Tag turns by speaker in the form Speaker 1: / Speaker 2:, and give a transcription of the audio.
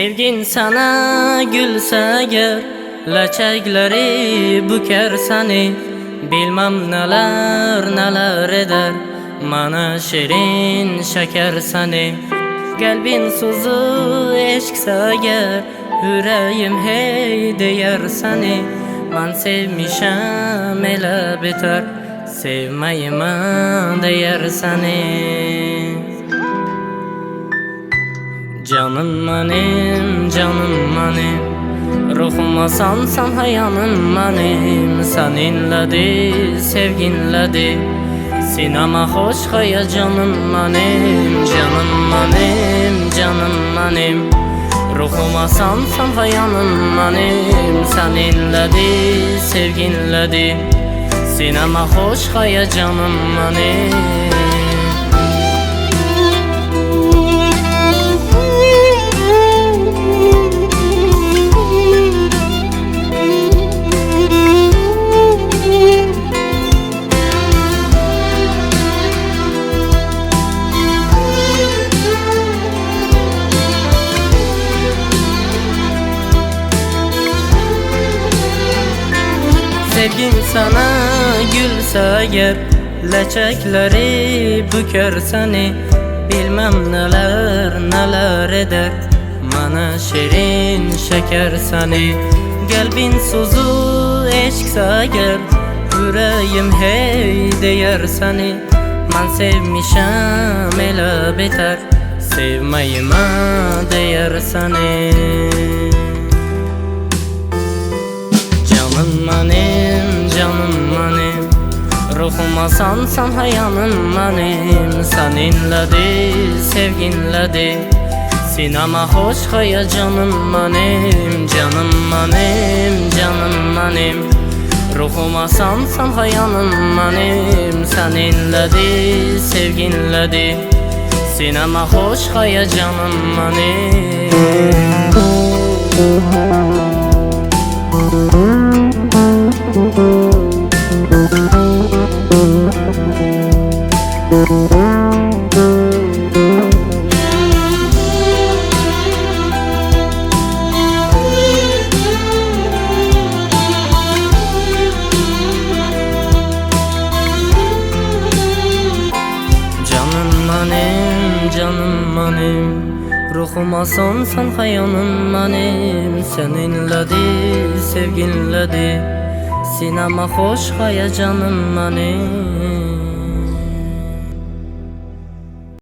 Speaker 1: Sevgin sana gülse eğer, laçakları büker seni. Bilmem neler neler eder, bana şirin şeker seni. Kalbin suzu eşkse eğer, yüreğim hey değer seni. Ben sevmişem ele biter, sevmeyime değer seni. Canım benim, canım benim, ruhuma sansan hayanım benim. Seninledir, sevginledir, sinema hoş haya canım benim. Canım benim, canım benim, ruhuma sansan hayanım benim. Seninledir, sevginledir, sinema hoş haya canım benim. Sevgin sana gülse eğer, laçakları büker seni. Bilmem neler neler eder, bana şirin şeker seni. Kalbin suzu eşkse eğer, yüreğim hey değer seni. Ben sevmişem ele biter, sevmeyime değer seni. Canım benim, canım benim, ruhuma sansan hayanım benim. Seninledir, sevginledir, sinema hoş haya canım benim. Canım benim, canım benim, ruhuma sansan hayanım benim. Seninledir, sevginledir, sinema hoş haya canım benim. Canım benim, ruhuma sonsan hayanım benim. Seninledir, sevginledir, sinema hoş haya canım benim.